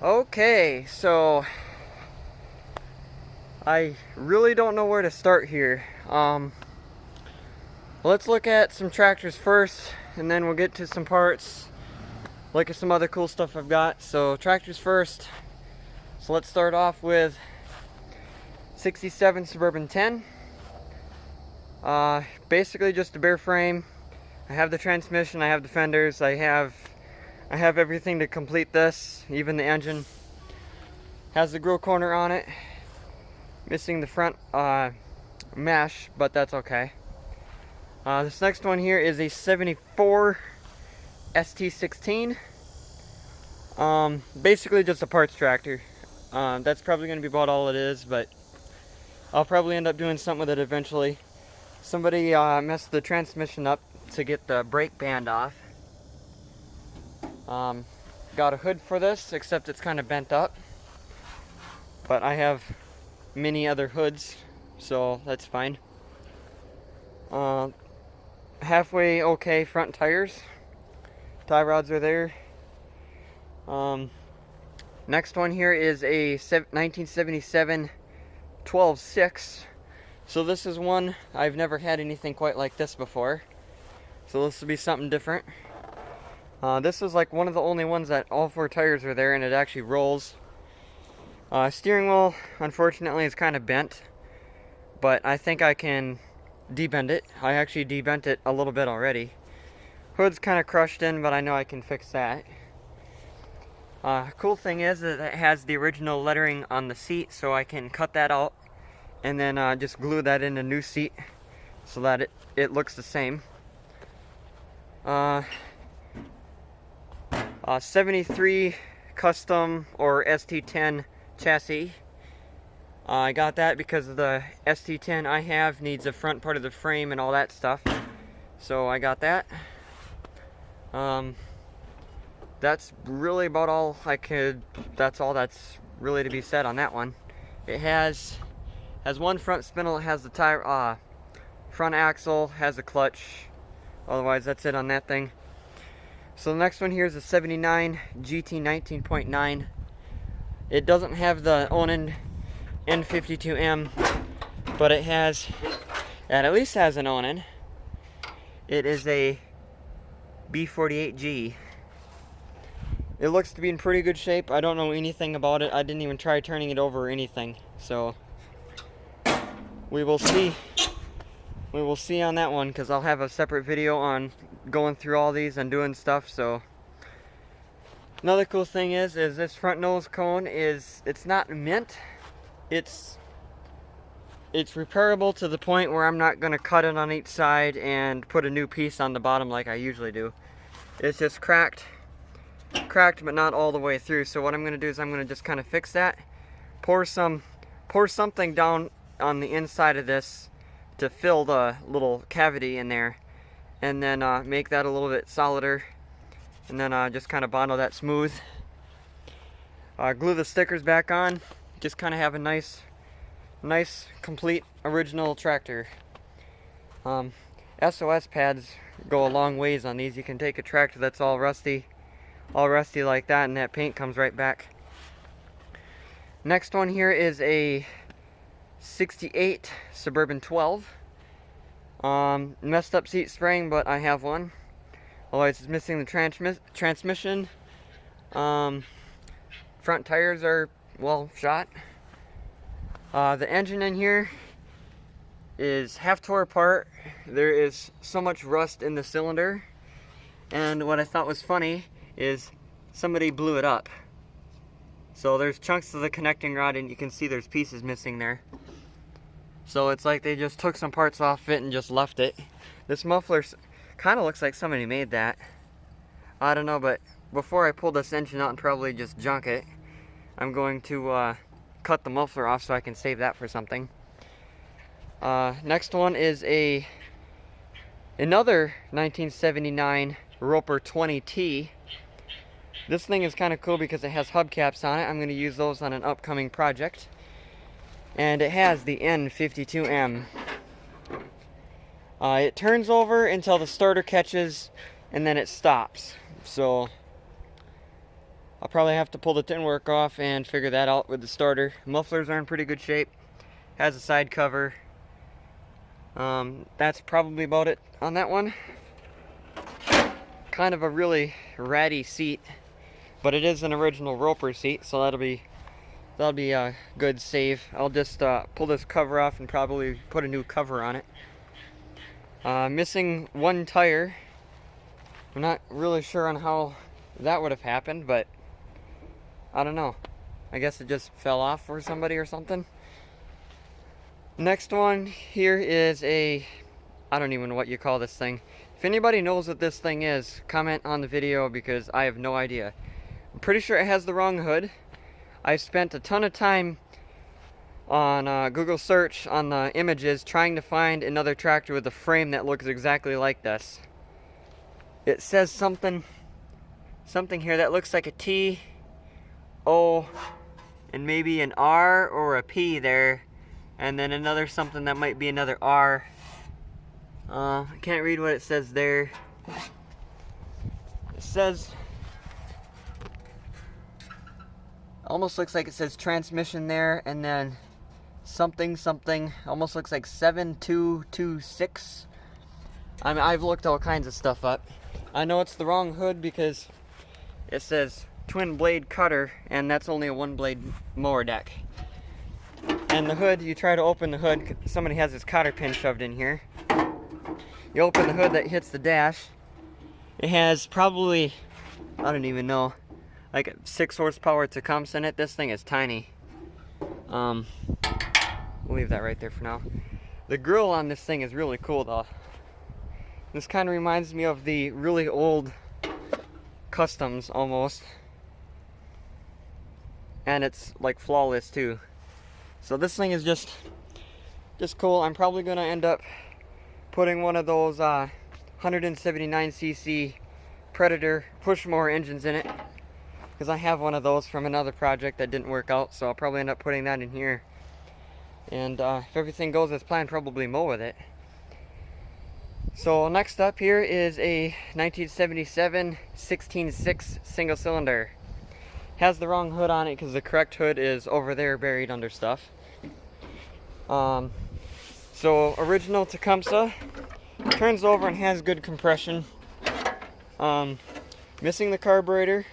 Okay, so I really don't know where to start here. Let's look at some tractors first, and then we'll get to some parts, look at some other cool stuff I've got. So tractors first. So let's start off with 67 Suburban 10. Basically just a bare frame. I have the transmission, I have the fenders, I have everything to complete this, even the engine. Has the grill corner on it. Missing the front mesh, but that's okay. This next one here is a 74 ST16. Basically just a parts tractor. That's probably going to be about all it is, but I'll probably end up doing something with it eventually. Somebody messed the transmission up to get the brake band off. Got a hood for this, except it's kind of bent up. But I have many other hoods, so that's fine. Halfway okay front tires. Tie rods are there. Next one here is a 1977 12.6. So this is one, I've never had anything quite like this before. So this will be something different. This is like one of the only ones that all four tires are there and it actually rolls. Steering wheel, unfortunately, is kind of bent. But I think I can debend it. I actually debent it a little bit already. Hood's kind of crushed in, but I know I can fix that. Cool thing is that it has the original lettering on the seat, so I can cut that out and then just glue that in a new seat so that it looks the same. 73 custom or ST10 chassis. I got that because of the ST10 I have needs a front part of the frame and all that stuff. So I got that. That's really about all that's all that's really to be said on that one. It has one front spindle, it has the tire, front axle, has a clutch. Otherwise that's it on that thing. So the next one here is a 79 GT 19.9. It doesn't have the Onan N52M, but it at least has an Onan. It is a B48G. It looks to be in pretty good shape. I don't know anything about it. I didn't even try turning it over or anything. So we will see. We will see on that one because I'll have a separate video on going through all these and doing stuff. So another cool thing is this front nose cone it's not mint. It's repairable to the point where I'm not going to cut it on each side and put a new piece on the bottom like I usually do. It's just cracked but not all the way through. So what I'm going to do is I'm going to just kind of fix that, pour something down on the inside of this to fill the little cavity in there, and then make that a little bit solider, and then just kind of bondle that smooth. Glue the stickers back on, just kind of have a nice complete original tractor. SOS pads go a long ways on these. You can take a tractor that's all rusty like that, and that paint comes right back. Next one here is a 68 Suburban 12. Messed up seat spring, but I have one. Otherwise it's missing the transmission. Front tires are, well, shot. The engine in here is half tore apart. There is so much rust in the cylinder, and what I thought was funny is somebody blew it up. So there's chunks of the connecting rod, and you can see there's pieces missing there. So it's like they just took some parts off it and just left it. This muffler kind of looks like somebody made that. I don't know, but before I pull this engine out and probably just junk it, I'm going to cut the muffler off so I can save that for something. Next one is another 1979 Roper 20T. This thing is kind of cool because it has hubcaps on it. I'm going to use those on an upcoming project. And it has the N52M. It turns over until the starter catches, and then it stops. So I'll probably have to pull the tin work off and figure that out with the starter. Mufflers are in pretty good shape. Has a side cover. That's probably about it on that one. Kind of a really ratty seat, but it is an original Roper seat, so that'll be a good save. I'll just pull this cover off and probably put a new cover on it. Missing one tire. I'm not really sure on how that would have happened, but I don't know. I guess it just fell off for somebody or something. Next one here is I don't even know what you call this thing. If anybody knows what this thing is, comment on the video because I have no idea. I'm pretty sure it has the wrong hood. I spent a ton of time on Google search on the images trying to find another tractor with a frame that looks exactly like this. It says something here that looks like a T, O, and maybe an R or a P there, and then another something that might be another R. I can't read what it says there. It says, almost looks like it says transmission there, and then something, almost looks like 7226. I mean, I've looked all kinds of stuff up. I know it's the wrong hood because it says twin blade cutter, and that's only a one blade mower deck. And the hood, you try to open the hood, somebody has this cotter pin shoved in here. You open the hood that hits the dash. It has probably, I don't even know, like 6 horsepower Tecumseh in it. This thing is tiny. We'll leave that right there for now. The grill on this thing is really cool though. This kind of reminds me of the really old Customs almost. And it's like flawless too. So this thing is just cool. I'm probably gonna end up putting one of those 179cc Predator push mower engines in it, because I have one of those from another project that didn't work out, so I'll probably end up putting that in here. And if everything goes as planned, probably mow with it. So next up here is a 1977 16.6 single cylinder. Has the wrong hood on it because the correct hood is over there buried under stuff. So original Tecumseh, turns over and has good compression. Missing the carburetor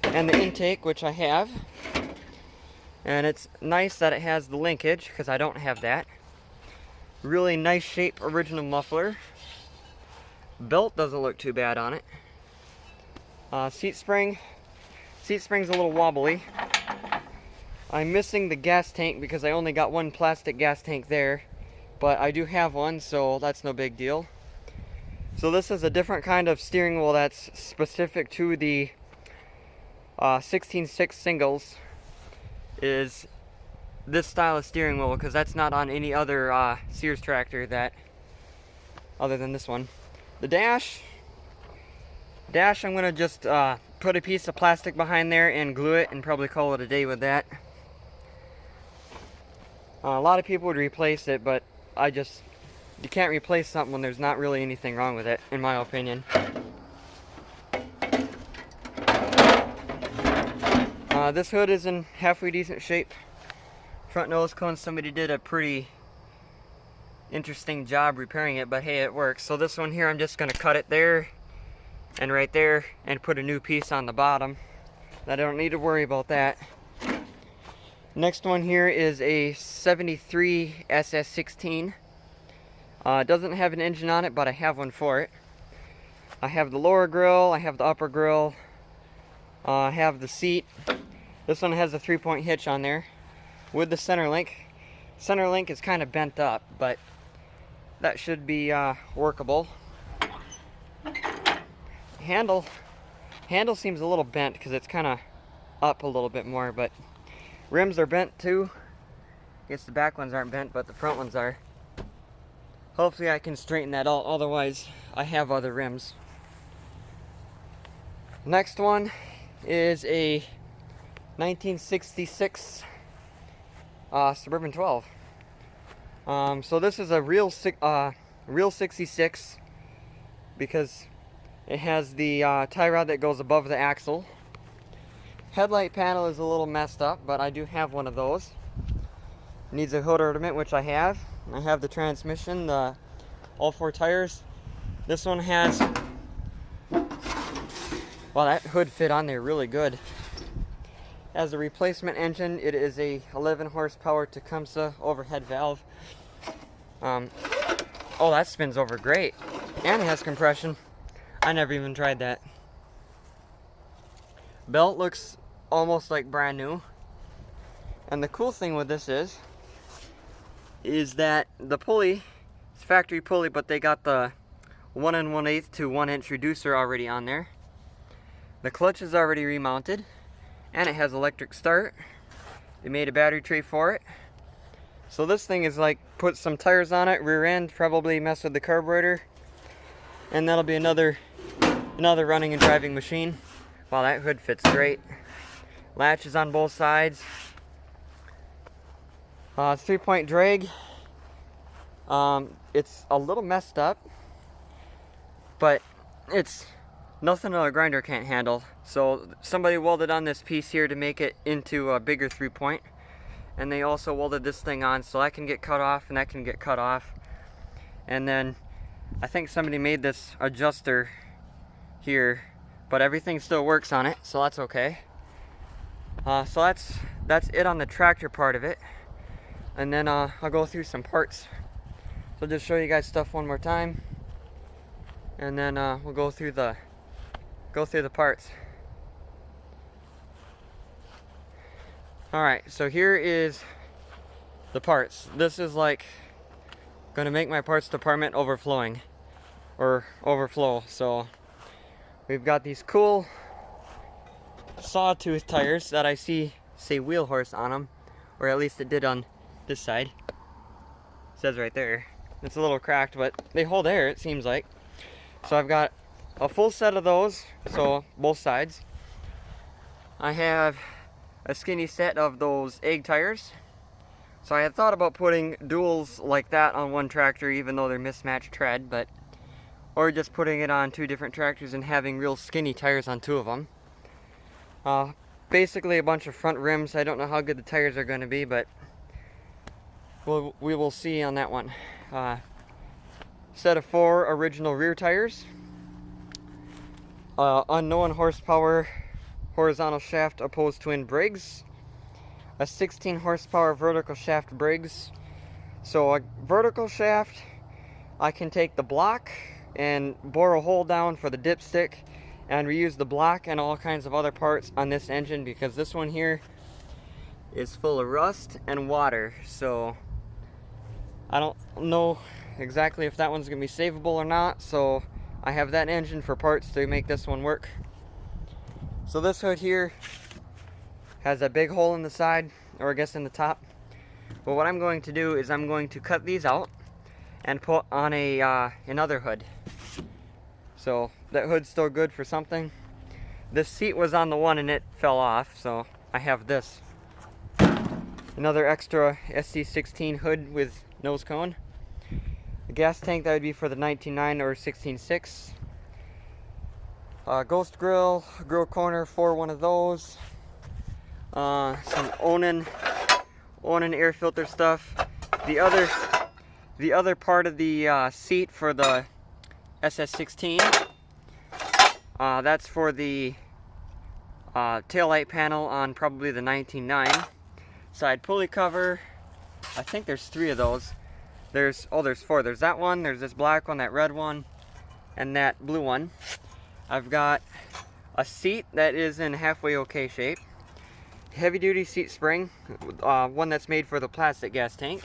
and the intake, which I have. And it's nice that it has the linkage because I don't have that. Really nice shape original muffler. Belt doesn't look too bad on it. Seat spring's a little wobbly. I'm missing the gas tank because I only got one plastic gas tank there, but I do have one, so that's no big deal. So this is a different kind of steering wheel that's specific to the 16.6 singles, is this style of steering wheel, because that's not on any other Sears tractor that other than this one. The dash I'm gonna just put a piece of plastic behind there and glue it and probably call it a day with that. A lot of people would replace it, but you can't replace something when there's not really anything wrong with it, in my opinion. This hood is in halfway decent shape. Front nose cone, somebody did a pretty interesting job repairing it, but hey, it works. So this one here, I'm just gonna cut it there and right there and put a new piece on the bottom. I don't need to worry about that. Next one here is a 73 SS16. It doesn't have an engine on it, but I have one for it. I have the lower grill, I have the upper grill, I have the seat. This one has a 3-point hitch on there with the center link. Center link is kind of bent up, but that should be workable. Handle seems a little bent because it's kind of up a little bit more, but rims are bent too. I guess the back ones aren't bent, but the front ones are. Hopefully I can straighten that out, otherwise I have other rims. Next one is a 1966 Suburban 12. So this is a real 66 because it has the tie rod that goes above the axle. Headlight panel is a little messed up, but I do have one of those. Needs a hood ornament, which I have. I have the transmission, all 4 tires. This one has, well, that hood fit on there really good. As a replacement engine, it is a 11 horsepower Tecumseh overhead valve. Oh, that spins over great. And it has compression. I never even tried that. Belt looks almost like brand new. And the cool thing with this is that the pulley, it's factory pulley, but they got the 1 1/8 to 1 inch reducer already on there. The clutch is already remounted, and it has electric start. They made a battery tray for it. So this thing is like, put some tires on it, rear end, probably mess with the carburetor, and that'll be another running and driving machine. Wow, that hood fits great. Latches on both sides. 3-point drag. It's a little messed up, but it's nothing a grinder can't handle. So somebody welded on this piece here to make it into a bigger 3-point, and they also welded this thing on so that can get cut off and that can get cut off. And then I think somebody made this adjuster here, but everything still works on it, so that's okay. So that's it on the tractor part of it. And then I'll go through some parts. So just show you guys stuff one more time, and then we'll go through the parts. All right, so here is the parts. This is like going to make my parts department overflow. So we've got these cool sawtooth tires that I say wheel horse on them, or at least it did on this side. It says right there. It's a little cracked, but they hold air, it seems like. So I've got a full set of those, so both sides. I have a skinny set of those egg tires. So I had thought about putting duals like that on one tractor, even though they're mismatched tread, or just putting it on 2 different tractors and having real skinny tires on 2 of them. Basically a bunch of front rims. I don't know how good the tires are going to be, but we will see on that one. Set of 4 original rear tires. Unknown horsepower horizontal shaft opposed twin Briggs. A 16 horsepower vertical shaft Briggs. So a vertical shaft, I can take the block and bore a hole down for the dipstick and reuse the block and all kinds of other parts on this engine, because this one here is full of rust and water. So I don't know exactly if that one's gonna be savable or not, so I have that engine for parts to make this one work. So this hood here has a big hole in the side, or I guess in the top. But what I'm going to do is I'm going to cut these out and put on another hood. So that hood's still good for something. This seat was on the one and it fell off, so I have this. Another extra SC16 hood with nose cone. The gas tank, that would be for the 19.9 or 16.6. Ghost grill corner for one of those. Some Onan air filter stuff. The other part of the seat for the SS16. That's for the taillight panel on probably the 19.9. Side pulley cover. I think there's 3 of those. There's 4. There's that one, there's this black one, that red one, and that blue one. I've got a seat that is in halfway okay shape. Heavy duty seat spring, one that's made for the plastic gas tank.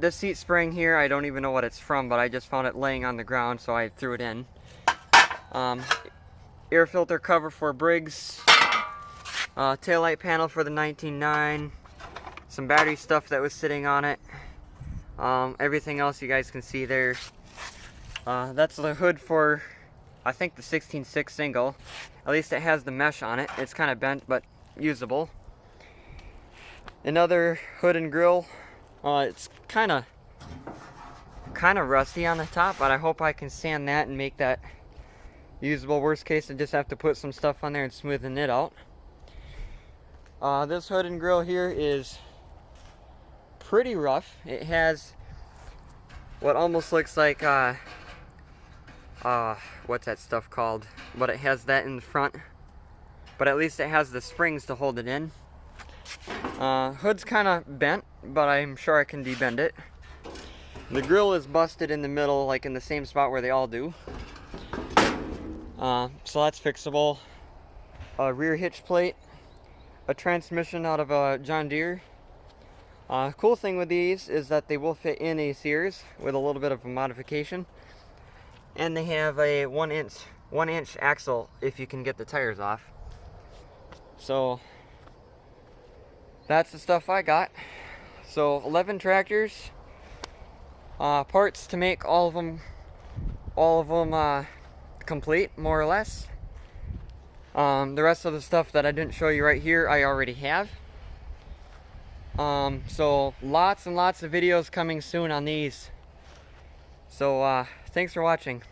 This seat spring here, I don't even know what it's from, but I just found it laying on the ground, so I threw it in. Air filter cover for Briggs. Taillight panel for the 19.9. Some battery stuff that was sitting on it. Everything else you guys can see there. That's the hood for, I think, the 16.6 single. At least it has the mesh on it. It's kind of bent, but usable. Another hood and grill. It's kind of rusty on the top, but I hope I can sand that and make that usable. Worst case, I just have to put some stuff on there and smoothen it out. This hood and grill here is pretty rough. It has what almost looks like what's that stuff called? But it has that in the front. But at least it has the springs to hold it in. Hood's kind of bent, but I'm sure I can debend it. The grill is busted in the middle, like in the same spot where they all do. So that's fixable. A rear hitch plate, a transmission out of a John Deere. Cool thing with these is that they will fit in a Sears with a little bit of a modification. And they have a 1-inch axle if you can get the tires off. So that's the stuff I got. So 11 tractors, parts to make all of them complete, more or less. The rest of the stuff that I didn't show you right here, I already have. So lots and lots of videos coming soon on these. So thanks for watching.